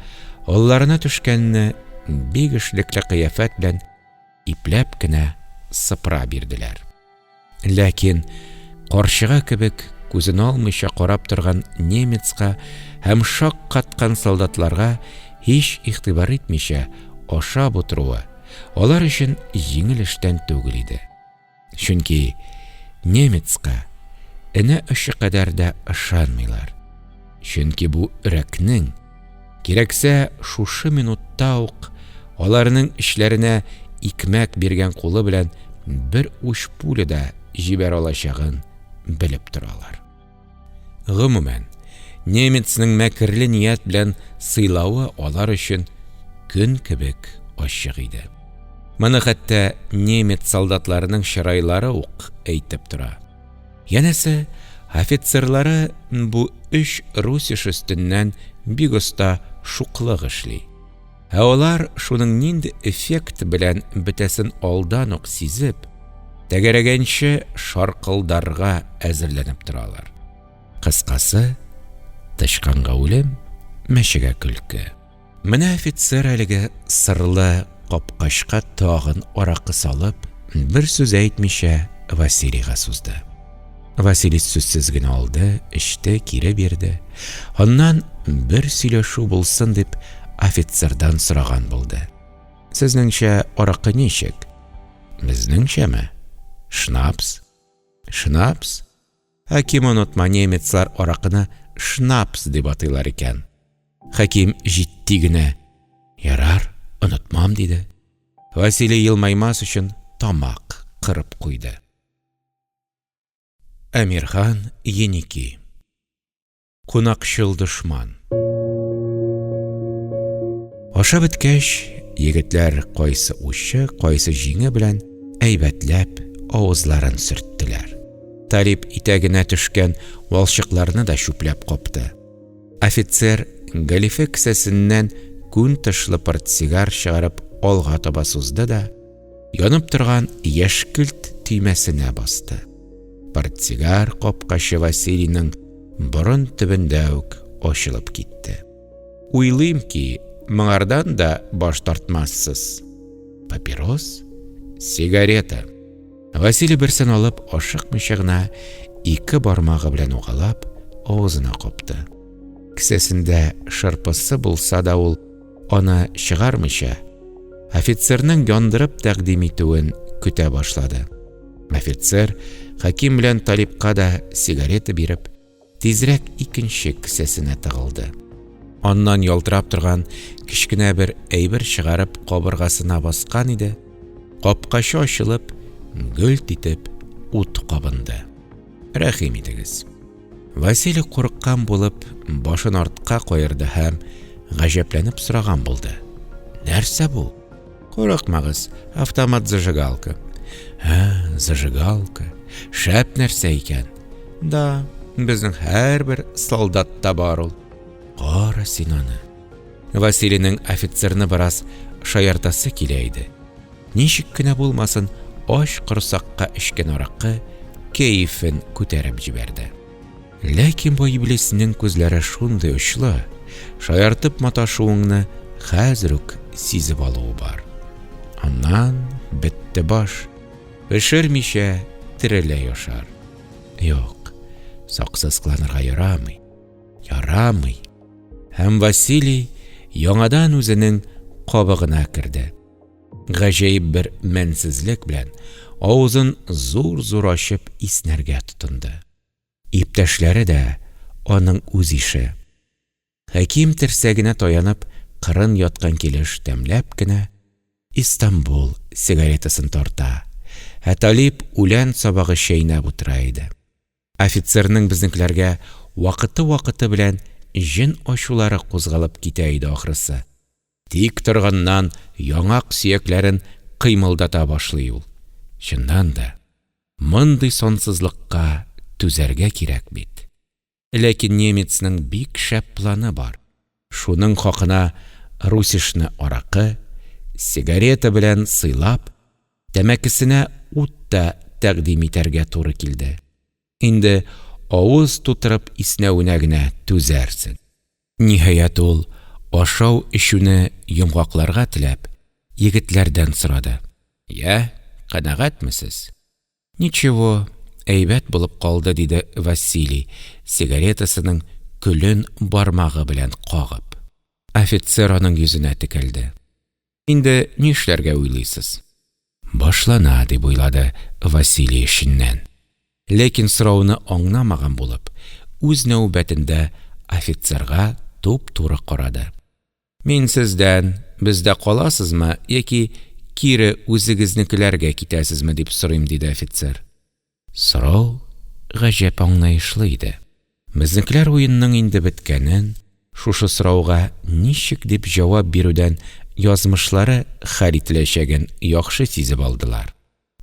[SPEAKER 1] алларына төшкәнне бик эшлекле кыяфәт белән ипләп кенә сыпыра бирделәр. Ләкин карчыга кебек күзен алмыйча карап торган немецка һәм шак каткан солдатларга һич игътибар итмичә ашап утыруы Алар өчен җиңел эштән түгел иде. Чөнки немецка эне эше кадәр дә ышанмыйлар. Чөнки бу өрәкнең кирәксә шушы минутта ук аларның эшләренә икмәк биргән кулы белән бер уч пуля да җибәр алачагын белеп торалар. Гомумән, немецның мәкерле ният белән сыйлавы алар өчен көн кебек ачык иде. Моны хәтта немец солдатларының чырайлары ук әйтеп тора. Янәсе, офицерлары бу эш русиш өстеннән бик оста шуклык эшли. Ә алар шуның нинди эффект белән бетәсен алдан ук сизеп, тәгәрәгәнче шаркылдарга әзерләнеп торалар. Кыскасы, тышканга үлем, мәшегә көлке. Менә офицер әлеге сырлы капкачка тагын аракы салып, бер сүз әйтмичә Василийга сузды. Василий сүзсез генә алды, эчте, кире бирде. Аннан бер сөйләшү булсын дип офицердан сораган булды. Сезнеңчә аракы ничек? Безнеңчәме? Шнапс. Шнапс? Хаким онытма, немецлар аракыны шнапс дип атыйлар икән. Хаким җитди генә: "Ярар, онытмам" диде. Василий елмаймас өчен тамак кырып куйды. Әмирхан Еники. Кунакчыл дошман. Аша беткәч, егетләр кайсы учы, кайсы җиңе белән әйбәтләп авызларын сөрттеләр. Талип итәгенә төшкән валчыкларны да чүпләп капты. Офицер галифе кесәсеннән күн тышлы портсигар чыгарып алга таба сузды да, янып торган яшькелт төймәсенә басты. Портсигар капкачы Василийның борын төбендә үк ачылып китте. Уйлыйм ки, моңардан да баш тартмассыз. Папирос? Сигарета. Василий берсен алып, ашыкмыйча гына ике бармагы белән угалап, авызына капты. Кесәсендә шырпысы булса да ул аны чыгармыйча, офицерның яндырып тәкъдим итүен көтә башлады. Офицер Хаким белән Талипка да сигарета биреп, тизрәк икенче кесәсенә тыгылды. Аннан ялтырап торган кичкенә бер әйбер чыгарып кабыргасына баскан иде. Капкачы ачылып, гөлт итеп ут кабынды. Рәхим итегез. Василий курыккан булып, башын артка куерды һәм гаҗәпләнеп сораган булды: "Нәрсә бу?" "Курыкмагыз, автомат зажигалка." Зажигалка. Шәп нәрсә икән. Да, безнең һәрбер солдатта бар ул. Кара син аны. Василийның офицерны бераз шаяртасы килә иде. Ничек кенә булмасын, аш корсакка эчкән аракы кәефен күтәреп җибәрде. Ләкин бу иблисның күзләре шундый очлы, шаяртып маташуыңны хәзер үк сизеп алуы бар. Аннан бетте баш. Пешермичә терелә яшар. Юк, саксыз кыланырга ярамый. Ярамый. Һәм Василий яңадан үзенең кабыгына керде. Гаҗәеп бер мәнсезлек белән авызын зур-зур ачып иснәргә тотынды. Иптәшләре дә аның үз ише. Хаким терсәгенә таянып, кырын яткан килеш тәмләп кенә Истанбул сигаретасын тарта. Ә Талип үлән сабагы чәйнәп утыра иде. Офицерның безнекеләргә вакыты белән җен ачулары кузгалып китә иде ахрысы. Тик торганнан яңак сөякләрен кыймылдата башлый ул. Чыннан да, мондый сонсызлыкка түзәргә кирәк бит. Ләкин немецның бик шәп планы бар. Шуның хакына русишны аракы, сигарета белән сыйлап, тәмәкесенә ут та тәкъдим итәргә туры килде. Инде авыз тутырып иснәвенә генә түзәрсең. Ниһаять ул, ашау эчүне йомгакларга теләп, егетләрдән сорады: "Я, канәгатьмесез?" "Ничего, әйбәт булып калды", диде Василий, сигаретасының көлен бармагы белән кагып. Офицер аның йөзенә текәлде. Инде нишләргә уйлыйсыз? Башлана, дип уйлады Василий эшеннән. Ләкин сорауны аңламаган булып, үз нәүбәтендә офицерга туп-туры карады. Мин сездән бездә каласызмы, яки кире үзегезнекеләргә китәсезме дип сорыйм, диде офицер. Сорау гаҗәп аңлаешлы иде. Безнекеләр уенның инде беткәнен, шушы сорауга ничек дип җавап бирүдән язмышлары хәл ителәчәген яхшы сизеп алдылар.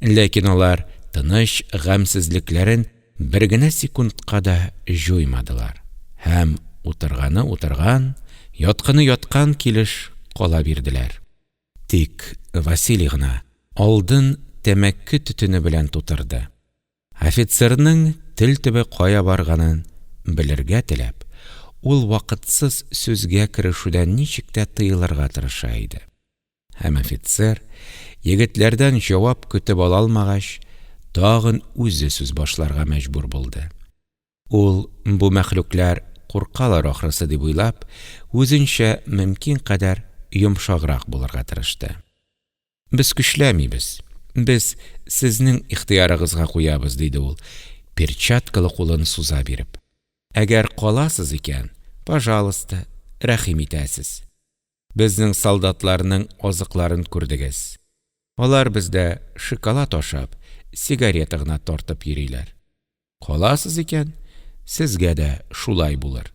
[SPEAKER 1] Ләкин алар тыныч гамьсезлекләрен бер генә секундка да җуймадылар. Һәм утырганы утырган, ятканы яткан килеш кала бирделәр. Тик Василий гына алдын тәмәке төтене белән тутырды. Офицерның тел төбе кая барганын белергә теләп, ул вакытсыз сүзгә керешүдән ничек тә тыелырга тырыша иде. Һәм офицер, егетләрдән җавап көтеп ала алмагач, тагын үзе сүз башларга мәҗбүр булды. Ул бу мәхлуклар куркалар ахрысы дип уйлап, үзенчә мөмкин кадәр йомшаграк булырга тырышты. Без көчләмибез. Без сезнең ихтыярыгызга куябыз, диде ул, перчаткалы кулын суза биреп. Әгәр каласыз икән, пожалуйста, рәхим итәсез. Безнең солдатларның азыкларын күрдегез. Алар бездә шоколад ашап, сигарета гына тартып йөриләр. Каласыз икән, сезгә дә шулай булыр.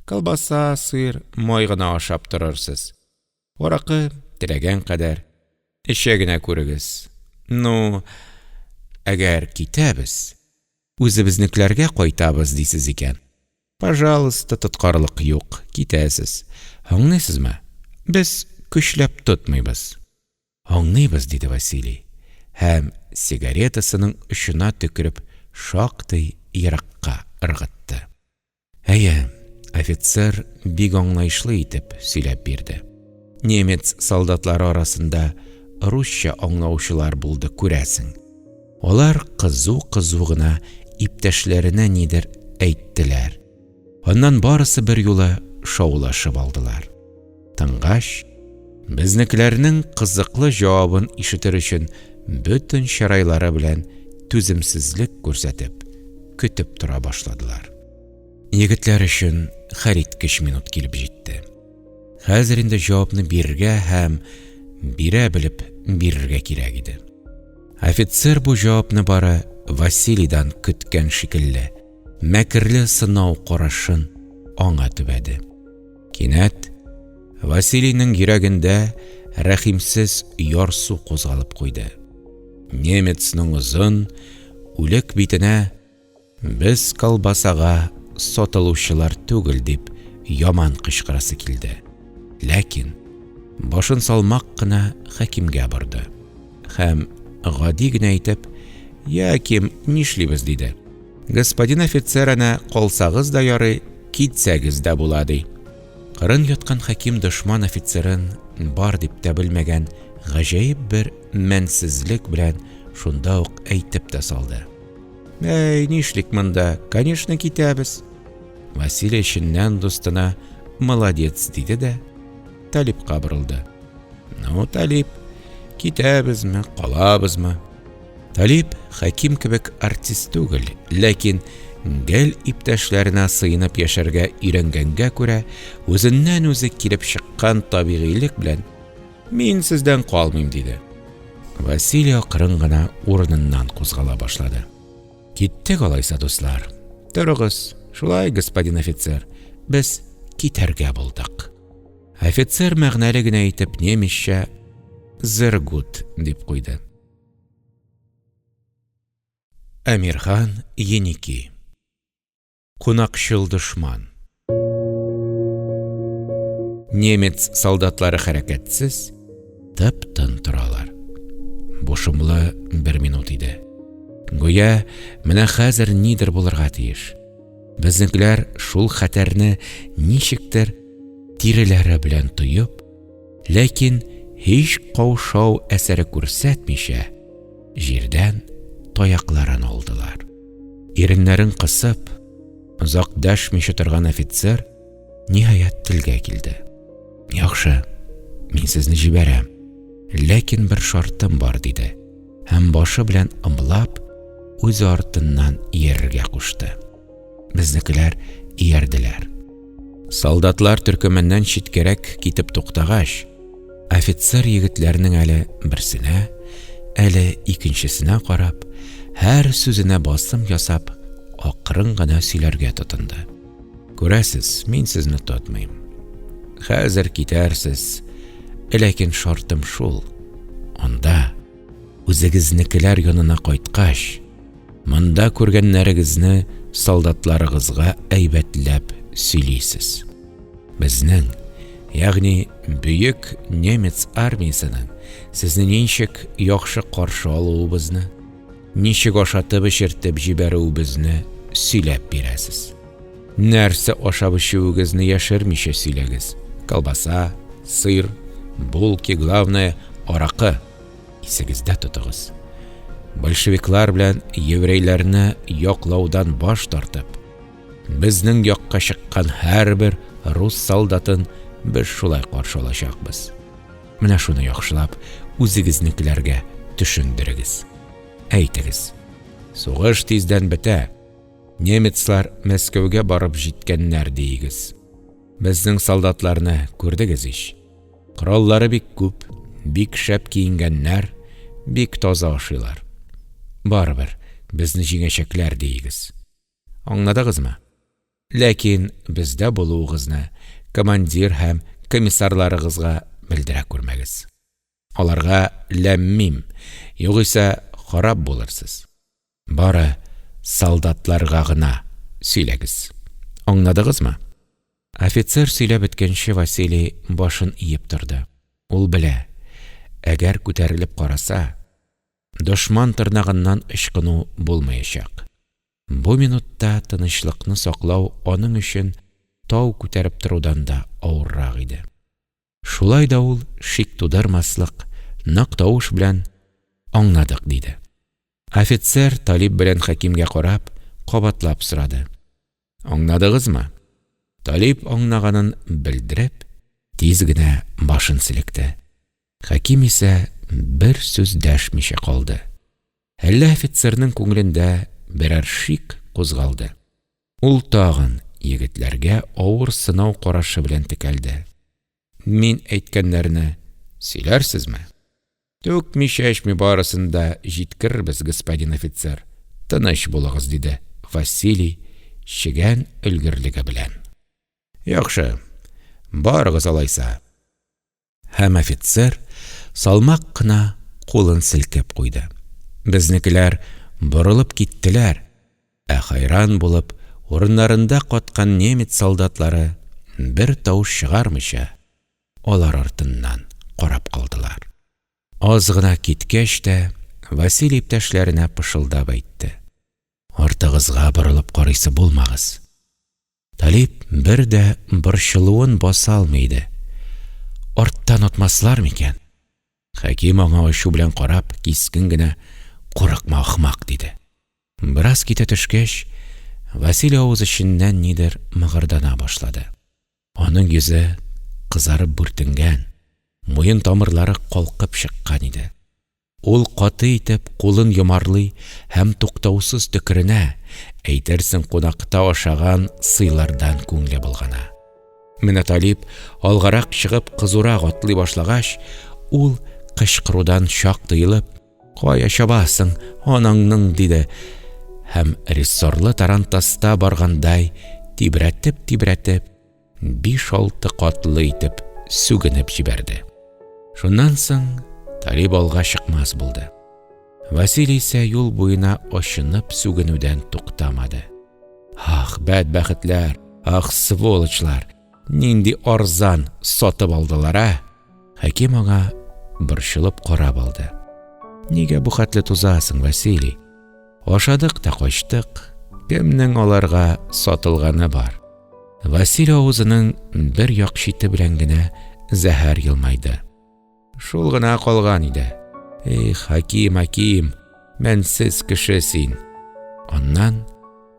[SPEAKER 1] Колбаса, сыр, май гына ашап торырсыз. Аракы теләгән кадәр эчә генә күрегез. Ну, әгәр китәбез, үзебезнекеләргә кайтабыз дисез икән, пожалуйста, тоткарлык юк, китәсез. Аңлыйсызмы? Без көчләп тотмыйбыз. Аңлыйбыз, диде Василий, һәм сигаретасының очына төкереп шактый еракка ыргытты. Әйе, офицер бик аңлаешлы итеп сөйләп бирде. Немец солдатлары арасында русча аңлаучылар булды, күрәсең. Алар кызу-кызу гына иптәшләренә нидер әйттеләр. Аннан барысы бер юлы шаулашып алдылар. Тыңгач, безнекеләрнең кызыклы җавабын ишетер өчен бөтен чырайлары белән түземсезлек күрсәтеп, көтеп тора башладылар. Егетләр өчен хәлиткеч минут килеп җитте. Хәзер инде җавапны бирергә һәм бирә белеп бирергә кирәк иде. Офицер бу җавапны бары Василийдан көткән шикелле, мәкерле сынау карашын аңа төбәде. Кинәт Василийның йөрәгендә рәхимсез ярсу кузгалып куйды. Немецның озын, үлек битенә «Без колбасага сатылучылар түгел» дип яман кычкырасы килде. Ләкин башын салмак кына хәкимгә барды. Һәм гади генә әйтеп, «Яким, нишлибез?» диде. «Господин офицер, әнә калсагыз да ярый, китсәгез дә була», ди. Кырын яткан хәким дошман офицерын бар дип тә белмәгән гаҗәеп бер мәнсезлек белән шунда ук әйтеп тә салды. «Әй, нишлик монда? Конечно, китәбез». Василий эшеннән дустына «Молодец» диде дә Талипка борылды. «Ну, Талип, китәбезме, калабызмы?» Талип хәким кебек артист түгел, ләкин гел иптәшләренә сыйынып яшәргә өйрәнгәнгә күрә, үзеннән үзе килеп чыккан табигыйлык белән «Мин сездән калмыйм» диде. Василий акрын гына урыныннан кузгала башлады. «Киттек алайса, дуслар. Торыгыз, шулай, господин офицер, без китәргә булдык». Офицер мәгънәле генә итеп немецчә «Sehr gut» дип куйды. Әмирхан Еники. Кунакчыл дошман. Немец солдатлары хәрәкәтсез, тып-тын торалар. Бушымлы бер минут иде. Гүя, менә хәзер нидер булырга тиеш. Безнекеләр шул хәтәрне ничектер тиреләре белән тоеп, ләкин һич каушау әсәре күрсәтмичә, җирдән таякларын алдылар. Иреннәрен кысып, озак дәшмичә торган офицер ниһаять телгә килде. «Яхшы, мин сезне җибәрәм. Ләкин бер шартым бар, диде. Һәм башы белән ымлап, үз артыннан иярергә кушты. Безнекеләр иярделәр. Солдатлар төркеменнән читкәрәк китеп туктагач, офицер егетләрнең әле берсенә, әле икенчесенә карап, һәр сүзенә басым ясап, акрын гына сөйләргә тотынды. Күрәсез, мин сезне тотмыйм. Хәзер китәрсез, ләкин шартым шул. Анда, үзегезнекеләр янына кайткач, монда күргәннәрегезне солдатларыгызга әйбәтләп сөйлисез. Безнең, ягъни бөек немец армиясенең сезне ничек яхшы каршы алуыбызны, ничек ашатып эчертеп җибәрүебезне сөйләп бирәсез. Нәрсә ашап эчүегезне яшермичә сөйләгез. Колбаса, сыр, булки, главное, аракы. Исегездә тотыгыз. Большевиклар белән еврейләрне яклаудан баш тартып, безнең якка чыккан һәрбер рус солдатын без шулай каршы алачакбыз. Менә шуны яхшылап үзегезнекеләргә төшендерегез. Әйтегез. Сугыш тиздән бетә. Немецлар Мәскәүгә барып җиткәннәр диегез. Безнең солдатларны күрдегез ич. Кораллары бик күп, бик шәп киенгәннәр, бик таза ашыйлар. Барыбер безне җиңәчәкләр диегез. Аңладыгызмы? Ләкин бездә булуыгызны командир һәм комиссарларыгызга белдерә күрмәгез. Аларга ләммим, югыйсә харап булырсыз. Бары солдатларга гына сөйләгез. Аңладыгызмы? Офицер сөйләп беткәнче Василий башын иеп торды. Ул белә, әгәр күтәрелеп караса, дошман тырнагыннан ычкыну булмаячак. Бу минутта тынычлыкны саклау аның өчен тау күтәреп торудан да авыррак иде. Шулай да ул шик тудырмаслык, нык тавыш белән аңладык диде. Офицер Талип белән Хәкимгә карап, кабатлап сорады. Аңладыгызмы? Талип аңлаганын белдереп, тиз генә башын селекте. Хәким исә бер сүз дәшмичә калды. Әллә офицерның күңелендә берәр шик кузгалды. Ул тагын егетләргә авыр сынау карашы белән текәлде. Мин әйткәннәрне сөйләрсезме? Түкми-чәчми барысын да җиткербез, господин офицер. Тыныч булыгыз, диде Василий чегән өлгерлеге белән. Яхшы, барыгыз алайса. Һәм офицер салмак кына кулын селкеп куйды. Безнекеләр борылып киттеләр, ә хайран булып урыннарында каткан немец солдатлары бер тавыш чыгармыйча алар артыннан карап калдылар. Аз гына киткәч тә Василий иптәшләренә пышылдап әйтте. Артыгызга борылып карыйсы булмагыз. Талип бер дә борчылуын баса алмый иде. Арттан атмаслар микән? Хәким аңа ачу белән карап, кискен генә курыкма ахмак, диде. Бераз китә төшкәч, Василий авыз эченнән нидер мыгырдана башлады. Аның йөзе кызарып бүртенгән, муен тамырлары калкып чыккан иде. Ул каты итеп кулын йомарлый һәм туктаусыз төкеренә, әйтерсең кунакта ашаган сыйлардан күңеле булгана. Менә Талип алгарак чыгып кызурак атлый башлагач, ул кычкырудан чак тыелып, «Кая чабасың, анаңның?» диде һәм рессорлы тарантаста баргандай тибрәтеп, 5-6 катлы итеп сүгенеп җибәрде. Шуннан соң Талип алга чыкмас булды. Василий исә юл буена ачынып сүгенүдән туктамады. Ах, бәдбәхетләр, ах, сволочлар, нинди арзан сатып алдылар, а? Хәким аңа борчылып карап алды. Нигә бу хәтле тузасың, Василий? Ашадык та качтык, кемнең аларга сатылганы бар? Василий авызының бер як чите белән генә зәһәр елмайды. Шул гына калган иде. Хәким, мәнсез кеше син. Аннан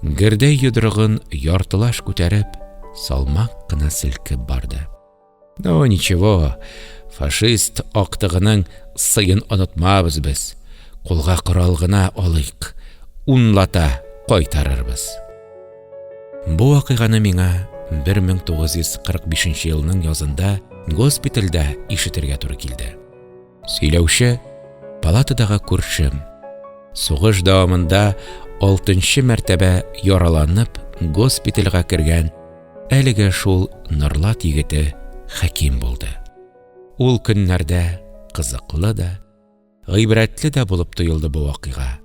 [SPEAKER 1] гердәй йодрыгын яртылаш күтәреп, салмак кына селкеп барды. Ну, ничего, Фашист актыгының сыйын онытмабыз без. Кулга корал гына алыйк, унлата кайтарырбыз. Бу вакыйганы миңа 1945 елның язында госпитальдә ишетергә туры килде. Сөйләүче палатадагы күршем. Сугыш дәвамында 6-нчы мәртәбә яраланып госпитальгә кергән әлеге шул Норлат егете Хәким булды. Ул көннәрдә кызыклы да, гыйбрәтле дә булып тоелды бу вакыйга.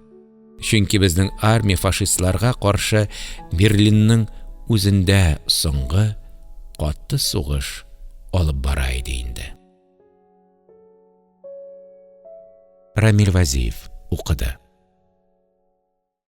[SPEAKER 1] Чөнки безнең армия фашистларга каршы Берлинның үзендә соңгы катты сугыш алып бара иде инде. Рамил Вазиев укыды.